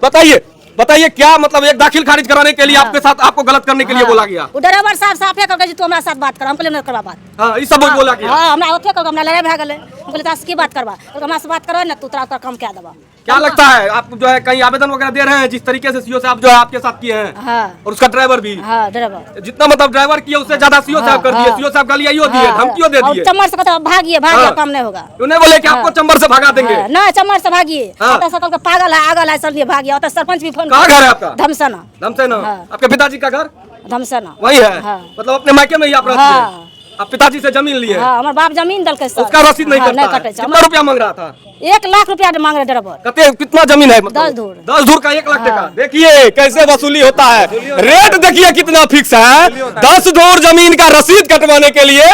बताइए बताइए क्या मतलब एक दाखिल खारिज कराने के लिए आपके साथ आपको गलत करने के लिए बोला गया? ड्राइवर साहब साफे करके जी तू हमरा साथ बात कर, हम कहले न करबा बात। हाँ ई सब बोला गया। हां हमरा ओथे कर हमरा लड़ाई भ गेले, हम कहले तास की बात करबा, तो हमरा से बात करो न तू तोरा काम क्या देबा। क्या लगता है आप जो है कहीं आवेदन वगैरह दे रहे हैं जिस तरीके से सीओ साहब जो है आपके साथ किए हैं? हाँ। और उसका ड्राइवर भी? हाँ ड्राइवर जितना मतलब ड्राइवर किए उससे ज्यादा सीओ साहब कर दिए। सीओ साहब गालियां दिए, धमकियों दे दिए। चम्मर से कहता भागिए काम नहीं होगा। उन्हें बोले कि आपको चम्बर से भगा देंगे। ना चम्मर से भागिए, तो सकल का पागल है आगल है चलिए भागिए। तो सरपंच भी फोन। कहाँ घर है आपका? धमसना। धमसना। आपके पिताजी का घर धमसना वही है? मतलब अपने मायके में ही आप रहती हैं? आप पिताजी से जमीन लिए? हाँ हमारे बाप जमीन दल के सर। उसका रसीद नहीं करता है? कितना रुपया मांग रहा था? 1 लाख रुपया मांग रहे ड्राइवर। कितना जमीन है? 10 धूर। 10 धूर का 1 लाख टका। देखिए कैसे वसूली होता है। रेट देखिए कितना फिक्स है। 10 धूर जमीन का रसीद कटवाने के लिए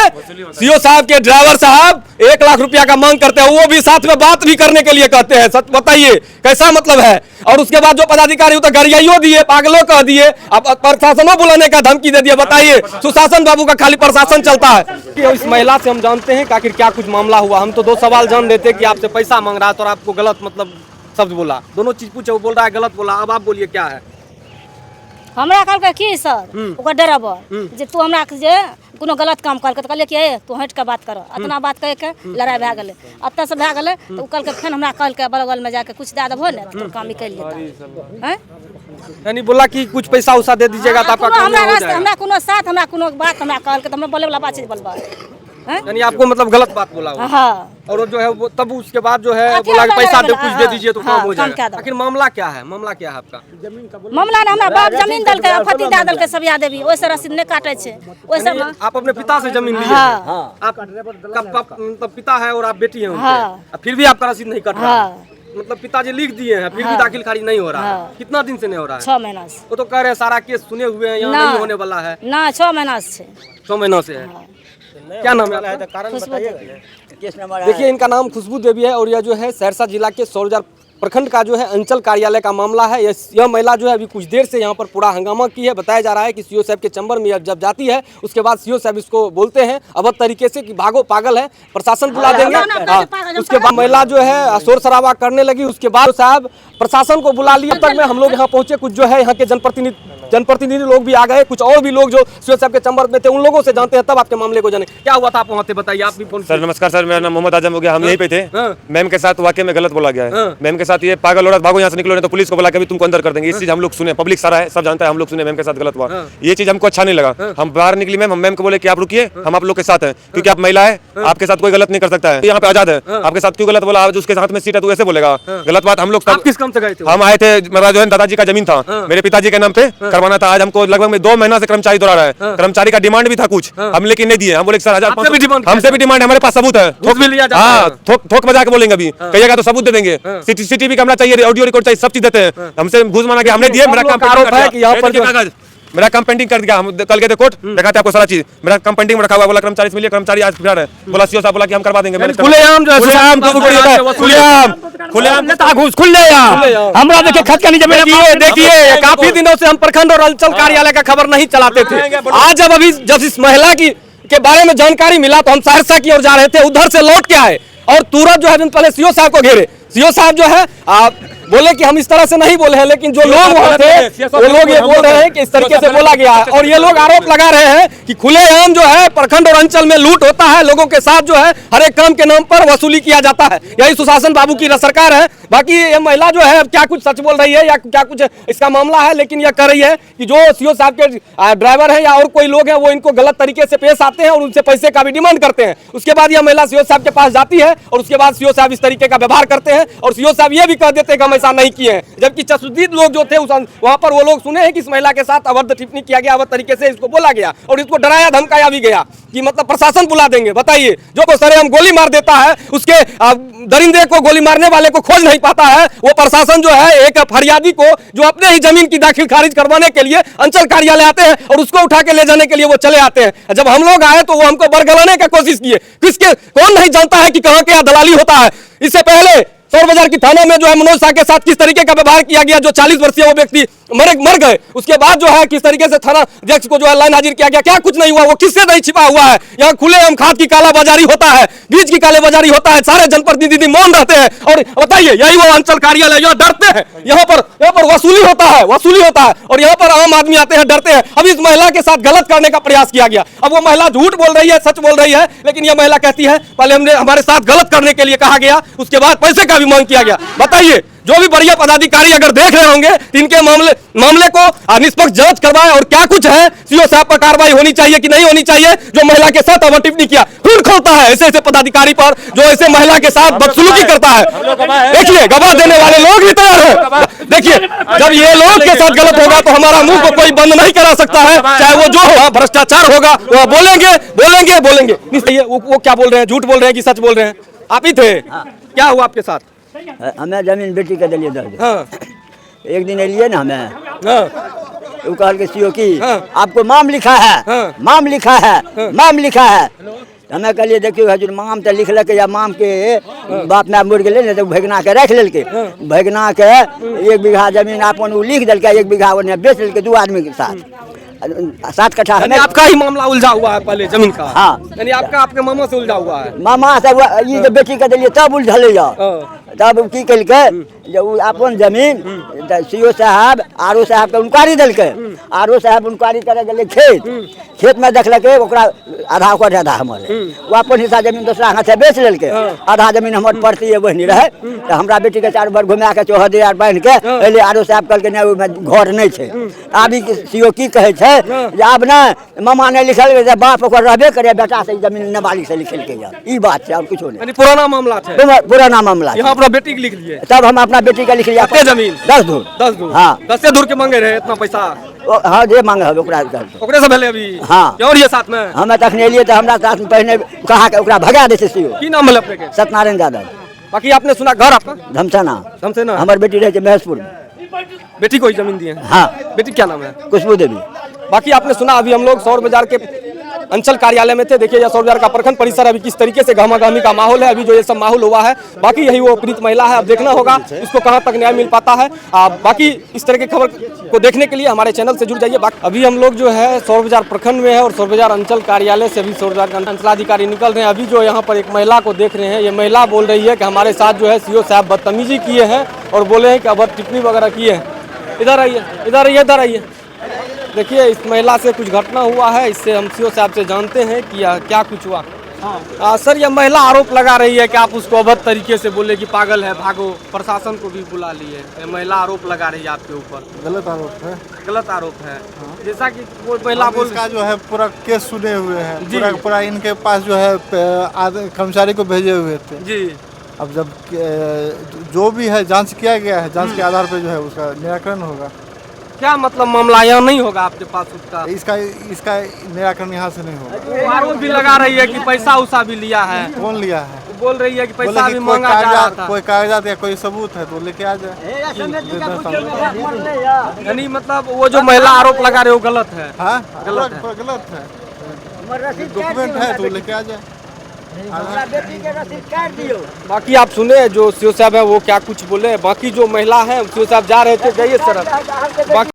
सीओ साहब के ड्राइवर साहब 1 लाख रुपया का मांग करते हैं, वो भी साथ में बात भी करने के लिए कहते हैं। सच बताइए कैसा मतलब है। और उसके बाद जो पदाधिकारी तो गरियाइयों दिए, पागलों कह दिए, अब प्रशासनों बुलाने का धमकी दे दिया। बताइए सुशासन बाबू का खाली प्रशासन चलता है। इस महिला से हम जानते हैं कि आखिर क्या कुछ मामला हुआ। हम तो 2 सवाल जान लेते कि आपसे पैसा मांग रहा था और आपको गलत मतलब शब्द बोला। दोनों चीज पूछे, वो बोल रहा है गलत बोला। अब आप बोलिए क्या है? हमरा कहल के की सर ओकर ड्राइवर जे तू हमरा जे कोनो गलत काम करके तो कहले कि ए तू हट के बात कर। इतना बात कह के लड़ाई भ गेले, अत्ता से भ गेले। तो कल के फिर हमरा कहल के बगल में जाके कुछ दे देबो ने तो काम निकल लेता हैं। यानी बोला कि कुछ पैसा उसा दे दीजिएगा तो आपका काम हो जाएगा। हमरा कोनो साथ हमरा कोनो बात हमरा कहल के हमरा बोले वाला बात चीज बोलबा हैं। यानी आपको मतलब गलत बात बोला हुआ। हां और जो है वो तब उसके बाद जो है बोला कि पैसा दे कुछ दे दीजिए तो काम हो जाएगा। आखिर मामला क्या है? मामला क्या है आपका? मामला ना हमरा बाप जमीन दल के फती दे दल के सबिया देवी ओसे रसीद नहीं काटे छे ओसे। आप अपने पिता से जमीन लिए? आप मतलब पिता है और आप बेटी हैं उनके, फिर भी आपका रसीद नहीं कट रहा? मतलब पिताजी लिख दिए हैं फिर भी दाखिल खारिज नहीं हो रहा है? कितना दिन से नहीं हो रहा है? 6 महीना से। वो तो कह रहे हैं सारा केस सुने हुए हैं, यहाँ नहीं होने वाला है ना। 6 महीना से। 6 महीनों से है। क्या नाम है आपका? देखिए इनका नाम खुशबू देवी है और यह जो है सहरसा जिला के सौरजार प्रखंड का जो है अंचल कार्यालय का मामला है। यह महिला जो है अभी कुछ देर से यहाँ पर पूरा हंगामा की है। बताया जा रहा है कि सीओ साहब के चैम्बर में जब जाती है उसके बाद सीओ साहब इसको बोलते हैं अवध तरीके से कि भागो पागल है, प्रशासन बुला देंगे। उसके बाद महिला जो है शोर शराबा करने लगी। उसके बाद साहब प्रशासन को बुला लिया। तक में हम लोग यहाँ पहुंचे, कुछ जो है यहाँ के जनप्रतिनिधि लोग भी आ गए, कुछ और भी लोग जो सीओ साहब के चैम्बर में थे उन लोगों से जानते हैं तब आपके मामले को जाने। क्या हुआ था आप वहाँ थे बताइए? आप भी फोन। सर नमस्कार सर, मेरा नाम मोहम्मद आजम हो गया। हम यहीं पे थे। मैम के साथ वाकई में गलत बोला गया है। मैम के साथ ये पागल औरत भागो यहाँ से निकलो नहीं तो पुलिस को बुला के भी तुमको अंदर कर देंगे। इस चीज हम लोग सुने, पब्लिक सारा है सब जानता है, हम लोग सुने मैम के साथ गलत हुआ। ये चीज हमको अच्छा नहीं लगा। हम बाहर निकली मैम, हम मैम को बोले कि आप रुकिए, हम आप लोग के साथ हैं क्योंकि आप महिला है, आपके साथ कोई गलत नहीं कर सकता है, यहाँ पे आजाद है। आपके साथ क्यों गलत बोला? आज उसके साथ में सीट है तो ऐसे बोलेगा गलत बात। हम लोग किस काम से गए थे? हम आए थे, मेरा जो है दादाजी का जमीन था, मेरे पिताजी के नाम पे करवाना था। आज हमको लगभग 2 महीना से कर्मचारी दौड़ा रहा है। कर्मचारी का डिमांड भी था कुछ, हम लेकिन नहीं दिए। हम बोले सर 1500 हमसे भी डिमांड, हमारे पास सबूत है। थोक बजा के बोलेंगे अभी, कहिएगा तो सबूत दे देंगे। सीसीटीवी कैमरा चाहिए, ऑडियो रिकॉर्ड चाहिए, सब चीज देते हैं। हमसे घूस मांगा कि हमने दिए। मेरा काम आरोप है कि यहाँ पर मेरा काम पेंडिंग कर दिया। हम कल गए थे कोर्ट, दिखाते आपको सारा चीज। मेरा काम पेंडिंग में रखा हुआ, बोला कर्मचारी से मिलिए, कर्मचारी आज फिर है, बोला सीओ साहब बोला कि हम करवा देंगे। खुलेआम हमरा देखिए खत का नीचे। देखिए काफी दिनों से हम प्रखंड और अंचल कार्यालय का खबर नहीं चलाते थे। आज जब इस महिला के बारे में जानकारी मिला तो हम सहरसा की ओर जा रहे थे, उधर से लौट के आए और तुरंत जो है पहले सीओ साहब को घेरे। सीओ साहब जो है बोले कि हम इस तरह से नहीं बोले हैं, लेकिन जो लोग वहाँ थे वो लोग ये बोल रहे हैं कि इस तरीके से बोला गया है। और ये लोग आरोप लगा रहे हैं कि खुलेआम जो है प्रखंड और अंचल में लूट होता है, लोगों के साथ जो है हर एक काम के नाम पर वसूली किया जाता है। यही सुशासन बाबू की सरकार है। बाकी ये महिला जो है क्या कुछ सच बोल रही है या क्या कुछ इसका मामला है, लेकिन यह कह रही है कि जो सीओ साहब के ड्राइवर है या और कोई लोग हैं वो इनको गलत तरीके से पेश आते हैं और उनसे पैसे का भी डिमांड करते हैं। उसके बाद यह महिला सीओ साहब के पास जाती है और उसके बाद सीओ साहब इस तरीके का व्यवहार करते हैं और सीओ साहब ये भी कह देते हैं कि हम ऐसा नहीं किए हैं। जबकि चशुद्दीद लोग जो थे वहां पर वो लोग सुने हैं कि इस महिला के साथ अवैध टिप्पणी किया गया, अवैध तरीके से इसको बोला गया और इसको डराया धमकाया भी गया कि मतलब प्रशासन बुला देंगे। बताइए जो को सरेआम गोली मार देता है उसके दरिंदे को, गोली मारने वाले को खोज नहीं पाता है, वो प्रशासन जो है एक फरियादी को जो अपने ही जमीन की दाखिल खारिज करवाने के लिए अंचल कार्यालय आते हैं और उसको उठा के ले जाने के लिए वो चले आते हैं। जब हम लोग आए तो वो हमको बरगलाने की कोशिश किए। किसके कौन नहीं जानता है कि कहाँ क्या दलाली होता है। इससे पहले सौर बाजार की थाना में जो है मनोज शाह के साथ किस तरीके का व्यवहार किया गया, जो 40 वर्षीय वो व्यक्ति मर गए। उसके बाद जो है किस तरीके से थाना अध्यक्ष को जो है लाइन हाजिर किया गया, क्या कुछ नहीं हुआ, वो किससे नहीं छिपा हुआ है। यहाँ खुलेआम खाद की कालाबाजारी होता है, बीज की कालाबाजारी होता है, सारे जनप्रतिनिधि मौन रहते हैं। और बताइए यही वो अंचल कार्यालय यहाँ डरते हैं, यहाँ पर वसूली होता है, वसूली होता है। और यहाँ पर आम आदमी आते हैं, डरते हैं। अब इस महिला के साथ गलत करने का प्रयास किया गया। अब वो महिला झूठ बोल रही है, सच बोल रही है, लेकिन यह महिला कहती है पहले हमने हमारे साथ गलत करने के लिए कहा गया, उसके बाद पैसे का भी मांग किया गया। बताइए, जो भी बढ़िया पदाधिकारी अगर देख रहे होंगे तो इनके मामले को निष्पक्ष जांच करवाए और क्या कुछ है, सीओ साहब पर कार्रवाई होनी चाहिए कि नहीं होनी चाहिए। जो महिला के साथ अवर टिप्पणी किया, खून खोलता है ऐसे ऐसे पदाधिकारी पर जो ऐसे महिला के साथ बदसलूकी करता है। देखिए, गवाह देने वाले लोग भी तैयार हैं। देखिए, जब ये लोग के साथ गलत होगा तो हमारा मुंह को कोई बंद नहीं करा सकता है, चाहे वो जो हो, भ्रष्टाचार होगा वो बोलेंगे बोलेंगे बोलेंगे। वो क्या बोल रहे हैं, झूठ बोल रहे हैं कि सच बोल रहे हैं? आप ही थे, क्या हुआ आपके साथ? हमें जमीन बेटी के दिलिए दर्ज। हाँ, एक दिन एलिए ना हमें, हाँ, वो कहल के सीओ की हाँ। आपको माम लिखा है, हाँ। माम लिखा है, माम लिखा है। हमें कहलिए देखियो हजूर माम तो लिख लके या माम के बाप में मुड़ गए तो भगना के रख लेके, भगना के 1 बीघा जमीन अपन उ लिख दिलके, 1 बीघा उन्हें बेच लेके 2 आदमी के साथ 7 कट्ठा यानी हमें। आपका ही मामला उलझा हुआ है पहले जमीन का? हाँ। यानी आपका आपके मामा से उलझा हुआ है? मामा से ये जो बेटी के दिलिए तब उलझल तब की कलके जब अपन जमीन सीओ साहब आरओ साहब के उनकारी दिलके, आरओ साहब उनकारी करे गए खेत में देखलके ओकरा आधा ओकर आधा हमारे, वो अपन हिस्सा जमीन दूसरा हाथ से बेच लेलके, आधा जमीन हमर पड़ती है वही रहे। तो हमरा बेटी के 4 बार घुमा के चौहदी आर बांध के अले आरओ साहब कहलके नहीं ओमे घर नहीं छे। आबी सीओ की कहे छे जे आब ना मामा ने लिखल जे बाप ओकर रहबे करे, बेटा से जमीन नाबालिग से लिखल के जा, ई बात छे और कुछ नहीं। यानी पुराना मामला है, पुराना मामला यहाँ अपना बेटी के लिख लिए, तब हम अपना बेटी का लिख लिया। कितने जमीन? 10 धूर। 10 दूर? हाँ। 10 से दूर के मांगे रहे इतना पैसा? हाँ जे मांगे है ओकरा ओकरे से पहले अभी? हाँ। और ये साथ में हमें तखने एलिए तो हमरा साथ में पहले कहा के ओकरा भगा देते सीओ। की नाम है अपने के? सत्यनारायण यादव। बाकी आपने सुना घर आपका धमसाना हमसे ना? हमार बेटी रहे महेशपुर में। बेटी को ही जमीन दिए हैं? हाँ। बेटी क्या नाम है? खुशबू देवी। बाकी आपने सुना, अभी हम लोग सौर बाजार के अंचल कार्यालय में थे। देखिए यह सौर बाजार का प्रखंड परिसर अभी किस तरीके से गहमा-गहमी का माहौल है, अभी जो ये सब माहौल हुआ है। बाकी यही वो पीड़ित महिला है, अब देखना होगा इसको कहां तक न्याय मिल पाता है। बाकी इस तरह की खबर को देखने के लिए हमारे चैनल से जुड़ जाइए। अभी हम लोग जो है सौर बाजार प्रखंड में है और सौर बाजार अंचल कार्यालय से अभी सौर बाजार का अंचलाधिकारी निकल रहे हैं। अभी जो यहाँ पर एक महिला को देख रहे हैं, ये महिला बोल रही है कि हमारे साथ जो है सीओ साहब बदतमीजी किए हैं और बोले हैं कि अब टिप्पणी वगैरह किए हैं। इधर आइए, इधर आइए, इधर आइए। देखिए इस महिला से कुछ घटना हुआ है, इससे हम सीओ साहब से जानते हैं कि क्या कुछ हुआ। सर, यह महिला आरोप लगा रही है कि आप उसको अभद्र तरीके से बोले कि पागल है, भागो। प्रशासन को भी बुला लिए, यह महिला आरोप लगा रही है आपके ऊपर। गलत आरोप है। गलत आरोप है। जैसा कि वो महिला बोल, इसका जो है पूरा केस सुने हुए हैं, जी। पूरा इनके पास जो है कर्मचारी को भेजे हुए थे जी। अब जब जो भी है जांच किया गया है, जांच के आधार पर जो है उसका निराकरण होगा। क्या मतलब मामला यहाँ नहीं होगा आपके पास उसका? इसका निराकरण यहाँ से नहीं होगा। वो आरोप भी लगा रही है कि पैसा उसा भी लिया है। कौन लिया है? वो बोल रही है कि बोले पैसा कि भी कोई मांगा जा रहा था। कोई कागजात या कोई सबूत है तो लेके आ जाए। यानी मतलब वो जो महिला आरोप लगा रहे हो गलत है? हाँ, गलत है। गलत है। डॉक्यूमेंट है तो लेके आ जाए। बाकी आप सुने जो सीओ साहब है वो क्या कुछ बोले। बाकी जो महिला है सीओ साहब जा रहे थे, जाइए सर। बाकी